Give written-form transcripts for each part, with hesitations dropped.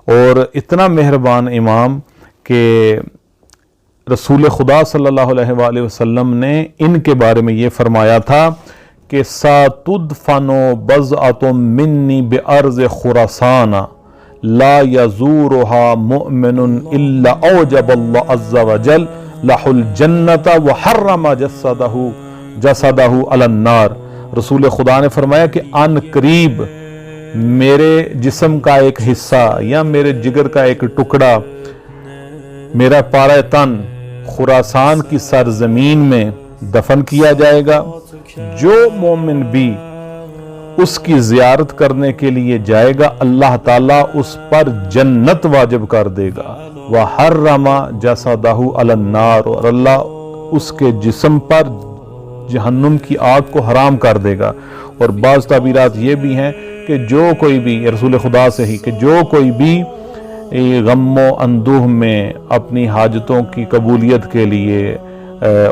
اور اتنا مہربان امام کہ رسول خدا صلی اللہ علیہ وآلہ وسلم نے ان کے بارے میں یہ فرمایا تھا کہ ساتدفن بضعۃ منی بارض خراسان لا یزورها مؤمن الا اوجب اللہ عز وجل لہ الجنۃ وحرم جسدہ علی النار۔ رسول خدا نے فرمایا کہ ان قریب میرے جسم کا ایک حصہ یا میرے جگر کا ایک ٹکڑا، میرا پارہ تن خراسان کی سرزمین میں دفن کیا جائے گا، جو مومن بھی اس کی زیارت کرنے کے لیے جائے گا اللہ تعالیٰ اس پر جنت واجب کر دے گا، وحرم جسدہ علی النار، اور اللہ اس کے جسم پر جہنم کی آگ کو حرام کر دے گا۔ اور بعض تعبیرات یہ بھی ہیں کہ جو کوئی بھی، رسول خدا سے ہی، کہ جو کوئی بھی غم و اندوہ میں اپنی حاجتوں کی قبولیت کے لیے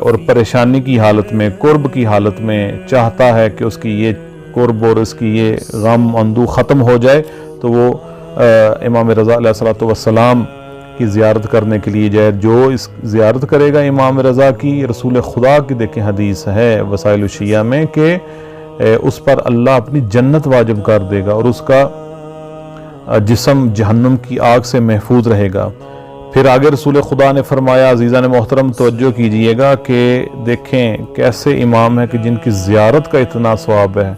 اور پریشانی کی حالت میں، قرب کی حالت میں چاہتا ہے کہ اس کی یہ قرب اور اس کی یہ غم اندوہ ختم ہو جائے، تو وہ امام رضا علیہ السلام کی زیارت کرنے کے لیے جائے۔ جو اس زیارت کرے گا امام رضا کی، رسول خدا کی دیکھیں حدیث ہے وسائل الشیعہ میں کہ اس پر اللہ اپنی جنت واجب کر دے گا اور اس کا جسم جہنم کی آگ سے محفوظ رہے گا۔ پھر آگے رسول خدا نے فرمایا، عزیزان محترم توجہ کیجئے گا کہ دیکھیں کیسے امام ہے کہ جن کی زیارت کا اتنا ثواب ہے،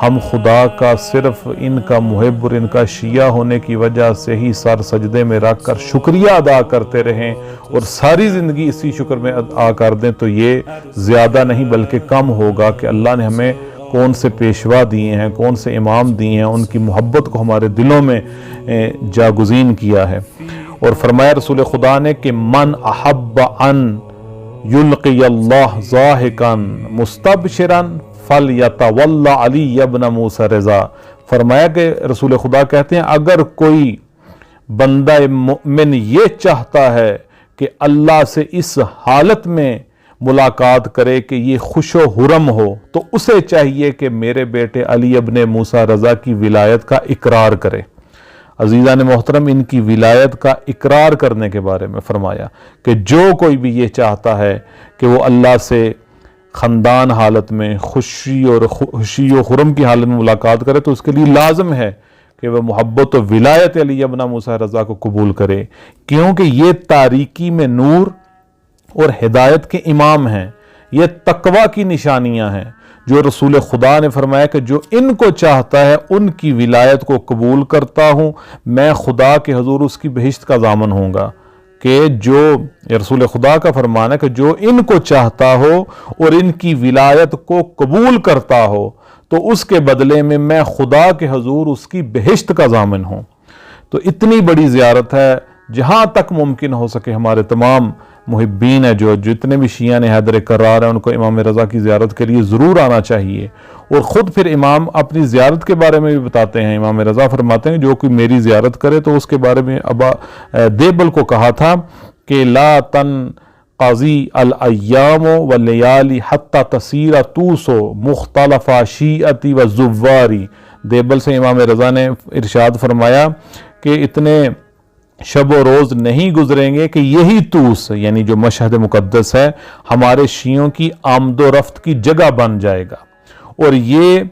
ہم خدا کا صرف ان کا محب اور ان کا شیعہ ہونے کی وجہ سے ہی سر سجدے میں رکھ کر شکریہ ادا کرتے رہیں اور ساری زندگی اسی شکر میں ادا کر دیں تو یہ زیادہ نہیں بلکہ کم ہوگا کہ اللہ نے ہمیں کون سے پیشوا دیے ہیں، کون سے امام دیے ہیں، ان کی محبت کو ہمارے دلوں میں جاگزین کیا ہے۔ اور فرمایا رسول خدا نے کہ من احب ان یلقی اللہ ضاحکا مستبشرا فلیتولی علی ابن موسیٰ رضا۔ فرمایا کہ رسول خدا کہتے ہیں اگر کوئی بندہ مومن یہ چاہتا ہے کہ اللہ سے اس حالت میں ملاقات کرے کہ یہ خوش و خرم ہو تو اسے چاہیے کہ میرے بیٹے علی ابن موسیٰ رضا کی ولایت کا اقرار کرے۔ عزیزان محترم، ان کی ولایت کا اقرار کرنے کے بارے میں فرمایا کہ جو کوئی بھی یہ چاہتا ہے کہ وہ اللہ سے خندان حالت میں خوشی و خرم کی حالت میں ملاقات کرے تو اس کے لیے لازم ہے کہ وہ محبت و ولایت علی ابن موسیٰ رضا کو قبول کرے، کیونکہ یہ تاریکی میں نور اور ہدایت کے امام ہیں، یہ تقوی کی نشانیاں ہیں جو رسول خدا نے فرمایا کہ جو ان کو چاہتا ہے ان کی ولایت کو قبول کرتا ہوں، میں خدا کے حضور اس کی بہشت کا ضامن ہوں گا۔ کہ جو رسول خدا کا فرمان ہے کہ جو ان کو چاہتا ہو اور ان کی ولایت کو قبول کرتا ہو تو اس کے بدلے میں میں خدا کے حضور اس کی بہشت کا ضامن ہوں۔ تو اتنی بڑی زیارت ہے، جہاں تک ممکن ہو سکے ہمارے تمام محبین ہیں جو جتنے بھی شیعہ نے حیدر کرار ہیں ان کو امام رضا کی زیارت کے لیے ضرور آنا چاہیے۔ اور خود پھر امام اپنی زیارت کے بارے میں بھی بتاتے ہیں، امام رضا فرماتے ہیں جو کوئی میری زیارت کرے تو اس کے بارے میں ابا دیبل کو کہا تھا کہ لا تنقضی الایام واللیالی حتی تصیر توس مختلف شیعتی و زواری۔ دیبل سے امام رضا نے ارشاد فرمایا کہ اتنے شب و روز نہیں گزریں گے کہ یہی توس یعنی جو مشہد مقدس ہے ہمارے شیعوں کی آمد و رفت کی جگہ بن جائے گا، اور یہ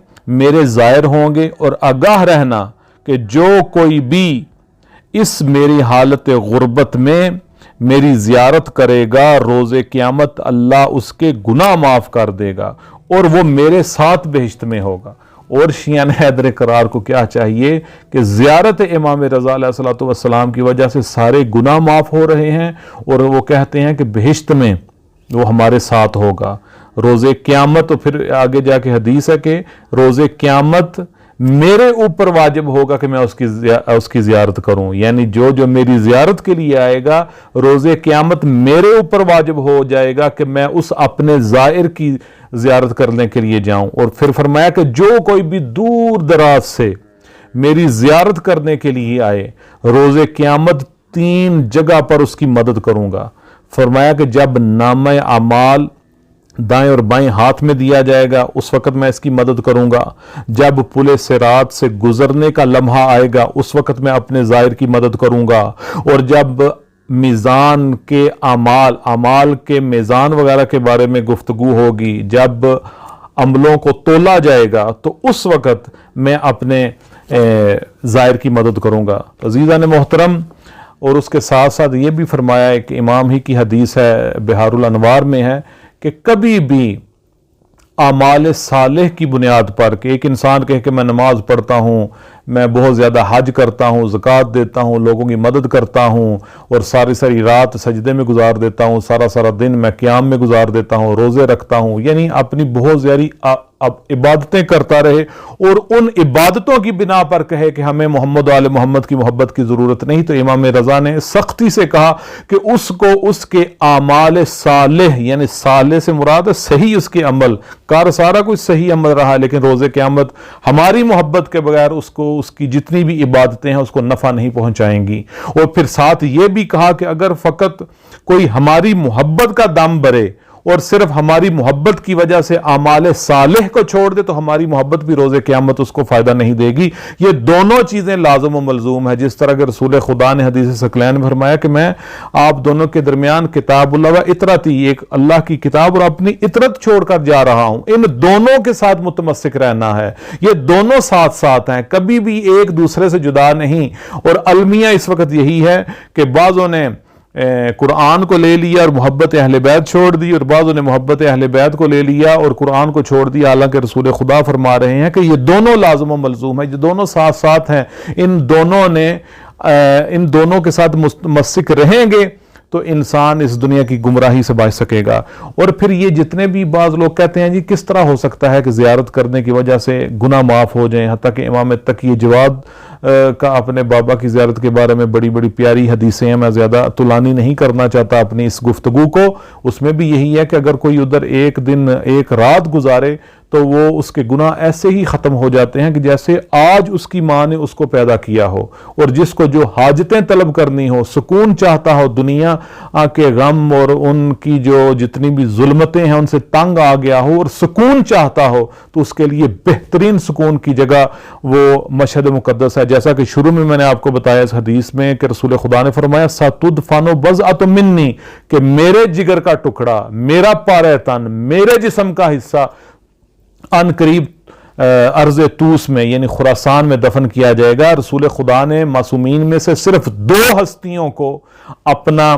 میرے زائر ہوں گے۔ اور آگاہ رہنا کہ جو کوئی بھی اس میری حالت غربت میں میری زیارت کرے گا روز قیامت اللہ اس کے گناہ معاف کر دے گا اور وہ میرے ساتھ بہشت میں ہوگا۔ اور شیعہ حیدر کرار کو کیا چاہیے کہ زیارت امام رضا علیہ السلام کی وجہ سے سارے گناہ معاف ہو رہے ہیں، اور وہ کہتے ہیں کہ بہشت میں وہ ہمارے ساتھ ہوگا روز قیامت۔ تو پھر آگے جا کے حدیث ہے کہ روز قیامت میرے اوپر واجب ہوگا کہ میں اس کی زیارت کروں، یعنی جو میری زیارت کے لیے آئے گا روز قیامت میرے اوپر واجب ہو جائے گا کہ میں اس اپنے زائر کی زیارت کرنے کے لیے جاؤں۔ اور پھر فرمایا کہ جو کوئی بھی دور دراز سے میری زیارت کرنے کے لیے آئے روز قیامت 3 جگہ پر اس کی مدد کروں گا۔ فرمایا کہ جب نامہ اعمال دائیں اور بائیں ہاتھ میں دیا جائے گا، اس وقت میں اس کی مدد کروں گا۔ جب پل صراط سے گزرنے کا لمحہ آئے گا اس وقت میں اپنے زائر کی مدد کروں گا۔ اور جب میزان کے اعمال کے میزان وغیرہ کے بارے میں گفتگو ہوگی، جب عملوں کو تولا جائے گا تو اس وقت میں اپنے زائر کی مدد کروں گا۔ عزیزان محترم، اور اس کے ساتھ ساتھ یہ بھی فرمایا ہے کہ امام ہی کی حدیث ہے، بہار الانوار میں ہے، کہ کبھی بھی اعمال صالح کی بنیاد پر کہ ایک انسان کہے کہ میں نماز پڑھتا ہوں، میں بہت زیادہ حج کرتا ہوں، زکوٰۃ دیتا ہوں، لوگوں کی مدد کرتا ہوں، اور ساری رات سجدے میں گزار دیتا ہوں، سارا دن میں قیام میں گزار دیتا ہوں، روزے رکھتا ہوں، یعنی اپنی بہت زیادہ عبادتیں کرتا رہے، اور ان عبادتوں کی بنا پر کہے کہ ہمیں محمد و آل محمد کی محبت کی ضرورت نہیں، تو امام رضا نے سختی سے کہا کہ اس کو اس کے اعمال صالح، یعنی صالح سے مراد ہے صحیح اس کے عمل، سارا کچھ صحیح عمل رہا، لیکن روز قیامت ہماری محبت کے بغیر اس کو اس کی جتنی بھی عبادتیں ہیں اس کو نفع نہیں پہنچائیں گی۔ اور پھر ساتھ یہ بھی کہا کہ اگر فقط کوئی ہماری محبت کا دم بھرے اور صرف ہماری محبت کی وجہ سے اعمال صالح کو چھوڑ دے تو ہماری محبت بھی روز قیامت اس کو فائدہ نہیں دے گی۔ یہ دونوں چیزیں لازم و ملزوم ہے، جس طرح کہ رسول خدا نے حدیث ثقلین میں فرمایا کہ میں آپ دونوں کے درمیان کتاب اللہ و اطرتی، ایک اللہ کی کتاب اور اپنی اطرت چھوڑ کر جا رہا ہوں، ان دونوں کے ساتھ متمسک رہنا ہے۔ یہ دونوں ساتھ ساتھ ہیں، کبھی بھی ایک دوسرے سے جدا نہیں۔ اور المیہ اس وقت یہی ہے کہ بعضوں نے قرآن کو لے لیا اور محبت اہل بیت چھوڑ دی، اور بعضوں نے محبت اہل بیت کو لے لیا اور قرآن کو چھوڑ دیا، حالانکہ رسول خدا فرما رہے ہیں کہ یہ دونوں لازم و ملزوم ہیں، یہ دونوں ساتھ ساتھ ہیں، ان دونوں کے ساتھ متمسک رہیں گے تو انسان اس دنیا کی گمراہی سے بچ سکے گا۔ اور پھر یہ جتنے بھی بعض لوگ کہتے ہیں جی کس طرح ہو سکتا ہے کہ زیارت کرنے کی وجہ سے گناہ معاف ہو جائیں، حتیٰ کہ امام تقی جواد کا اپنے بابا کی زیارت کے بارے میں بڑی بڑی پیاری حدیثیں ہیں، میں زیادہ طولانی نہیں کرنا چاہتا اپنی اس گفتگو کو۔ اس میں بھی یہی ہے کہ اگر کوئی ادھر ایک دن ایک رات گزارے تو وہ اس کے گناہ ایسے ہی ختم ہو جاتے ہیں کہ جیسے آج اس کی ماں نے اس کو پیدا کیا ہو۔ اور جس کو جو حاجتیں طلب کرنی ہو، سکون چاہتا ہو، دنیا کے غم اور ان کی جو جتنی بھی ظلمتیں ہیں ان سے تنگ آ گیا ہو اور سکون چاہتا ہو، تو اس کے لیے بہترین سکون کی جگہ وہ مشہد مقدس ہے۔ جیسا کہ شروع میں نے آپ کو بتایا اس حدیث میں کہ رسول خدا نے فرمایا سَتُدْفَنُ بَضْعَةٌ مِّنِّی، کہ میرے جگر کا ٹکڑا، میرا پارہ تن، میرے جسم کا حصہ ان قریب ارض توس میں یعنی خراسان میں دفن کیا جائے گا۔ رسول خدا نے معصومین میں سے صرف 2 ہستیوں کو اپنا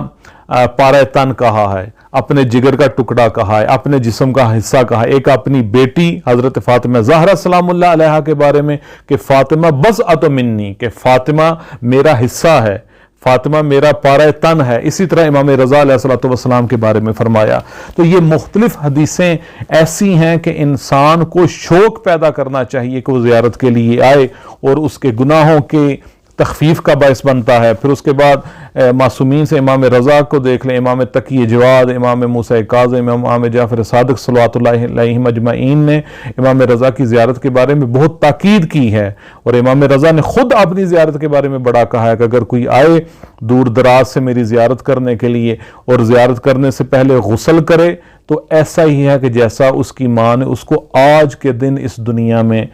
پارہ تن کہا ہے، اپنے جگر کا ٹکڑا کہا ہے، اپنے جسم کا حصہ کہا ہے۔ ایک اپنی بیٹی حضرت فاطمہ زہرا سلام اللہ علیہا کے بارے میں کہ فاطمہ بضعۃ منی، کہ فاطمہ میرا حصہ ہے، فاطمہ میرا پارہ تن ہے۔ اسی طرح امام رضا علیہ السلام کے بارے میں فرمایا۔ تو یہ مختلف حدیثیں ایسی ہیں کہ انسان کو شوق پیدا کرنا چاہیے کہ وہ زیارت کے لیے آئے اور اس کے گناہوں کے تخفیف کا باعث بنتا ہے۔ پھر اس کے بعد معصومین سے امام رضا کو دیکھ لیں، امام تقی جواد، امام موسیٰ کاظم، امام جعفر صادق صلوات اللہ علیہم اجمعین نے امام رضا کی زیارت کے بارے میں بہت تاکید کی ہے، اور امام رضا نے خود اپنی زیارت کے بارے میں بڑا کہا ہے کہ اگر کوئی آئے دور دراز سے میری زیارت کرنے کے لیے اور زیارت کرنے سے پہلے غسل کرے تو ایسا ہی ہے کہ جیسا اس کی ماں نے اس کو آج کے دن اس دنیا میں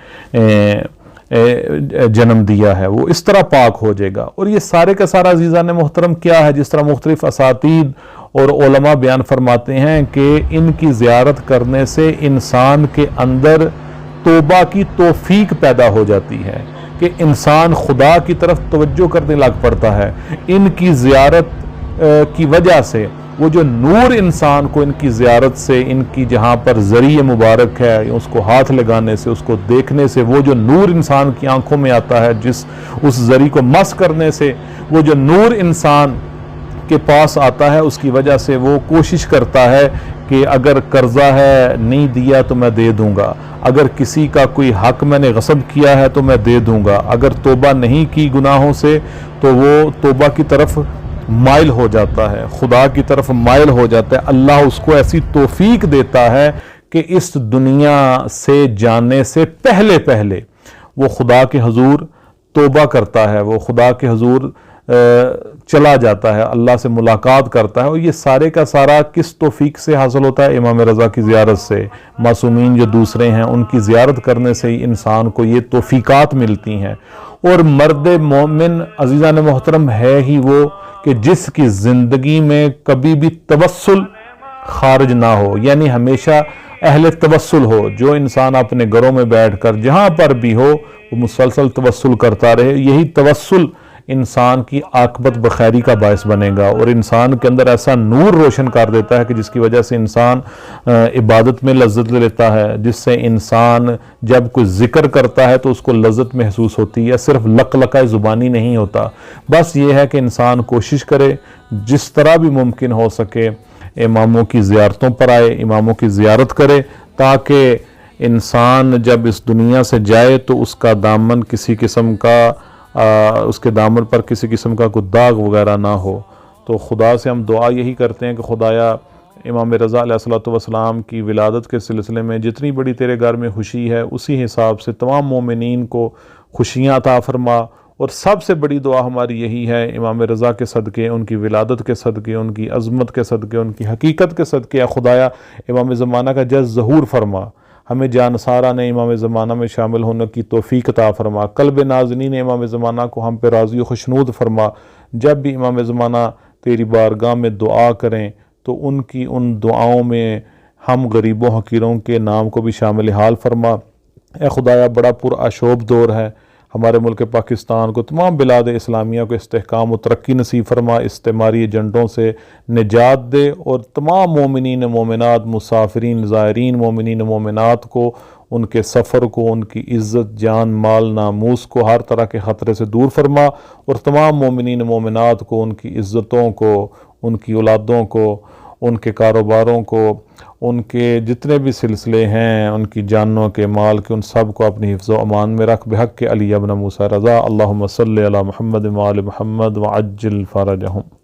جنم دیا ہے، وہ اس طرح پاک ہو جائے گا۔ اور یہ سارے کا سارا عزیزان محترم کیا ہے، جس طرح مختلف اساتید اور علماء بیان فرماتے ہیں کہ ان کی زیارت کرنے سے انسان کے اندر توبہ کی توفیق پیدا ہو جاتی ہے، کہ انسان خدا کی طرف توجہ کرنے لگ پڑتا ہے۔ ان کی زیارت کی وجہ سے وہ جو نور انسان کو ان کی زیارت سے، ان کی جہاں پر ذریعہ مبارک ہے، اس کو ہاتھ لگانے سے، اس کو دیکھنے سے، وہ جو نور انسان کی آنکھوں میں آتا ہے، اس ذریعہ کو مس کرنے سے وہ جو نور انسان کے پاس آتا ہے، اس کی وجہ سے وہ کوشش کرتا ہے کہ اگر قرضہ ہے نہیں دیا تو میں دے دوں گا، اگر کسی کا کوئی حق میں نے غصب کیا ہے تو میں دے دوں گا، اگر توبہ نہیں کی گناہوں سے تو وہ توبہ کی طرف مائل ہو جاتا ہے، خدا کی طرف مائل ہو جاتا ہے۔ اللہ اس کو ایسی توفیق دیتا ہے کہ اس دنیا سے جانے سے پہلے وہ خدا کے حضور توبہ کرتا ہے، وہ خدا کے حضور چلا جاتا ہے، اللہ سے ملاقات کرتا ہے، اور یہ سارے کا سارا کس توفیق سے حاصل ہوتا ہے؟ امام رضا کی زیارت سے۔ معصومین جو دوسرے ہیں ان کی زیارت کرنے سے ہی انسان کو یہ توفیقات ملتی ہیں۔ اور مرد مومن عزیزان محترم ہے ہی وہ کہ جس کی زندگی میں کبھی بھی توسل خارج نہ ہو، یعنی ہمیشہ اہل توسل ہو، جو انسان اپنے گھروں میں بیٹھ کر جہاں پر بھی ہو وہ مسلسل توسل کرتا رہے۔ یہی توسل انسان کی عاقبت بخیری کا باعث بنے گا، اور انسان کے اندر ایسا نور روشن کر دیتا ہے کہ جس کی وجہ سے انسان عبادت میں لذت لیتا ہے، جس سے انسان جب کوئی ذکر کرتا ہے تو اس کو لذت محسوس ہوتی ہے، صرف لقلقہ زبانی نہیں ہوتا۔ بس یہ ہے کہ انسان کوشش کرے جس طرح بھی ممکن ہو سکے اماموں کی زیارتوں پر آئے، اماموں کی زیارت کرے، تاکہ انسان جب اس دنیا سے جائے تو اس کا دامن کسی قسم کا اس کے دامن پر کسی قسم کا کوئی داغ وغیرہ نہ ہو۔ تو خدا سے ہم دعا یہی کرتے ہیں کہ خدایا امام رضا علیہ السلام کی ولادت کے سلسلے میں جتنی بڑی تیرے گھر میں خوشی ہے، اسی حساب سے تمام مومنین کو خوشیاں عطا فرما۔ اور سب سے بڑی دعا ہماری یہی ہے امام رضا کے صدقے، ان کی ولادت کے صدقے، ان کی عظمت کے صدقے، ان کی حقیقت کے صدقے، خدایا امام زمانہ کا جز ظہور فرما، ہمیں جانسارہ نے امام زمانہ میں شامل ہونے کی توفیق عطا فرما، قلب ناظرین امام زمانہ کو ہم پہ راضی و خوشنود فرما۔ جب بھی امام زمانہ تیری بارگاہ میں دعا کریں تو ان کی ان دعاؤں میں ہم غریبوں حقیروں کے نام کو بھی شامل حال فرما۔ اے خدایا بڑا پرآشوب دور ہے ہمارے ملک پاکستان کو، تمام بلاد اسلامیہ کو استحکام و ترقی نصیب فرما، استعماری ایجنٹوں سے نجات دے، اور تمام مومنین مومنات، مسافرین زائرین مومنین مومنات کو ان کے سفر کو، ان کی عزت جان مال ناموس کو ہر طرح کے خطرے سے دور فرما، اور تمام مومنین مومنات کو ان کی عزتوں کو، ان کی اولادوں کو، ان کے کاروباروں کو، ان کے جتنے بھی سلسلے ہیں، ان کی جانوں کے مال کے، ان سب کو اپنی حفظ و امان میں رکھ بحق علی ابن موسیٰ رضا۔ اللہم صلی علی محمد وآل محمد وعجل فرجہم۔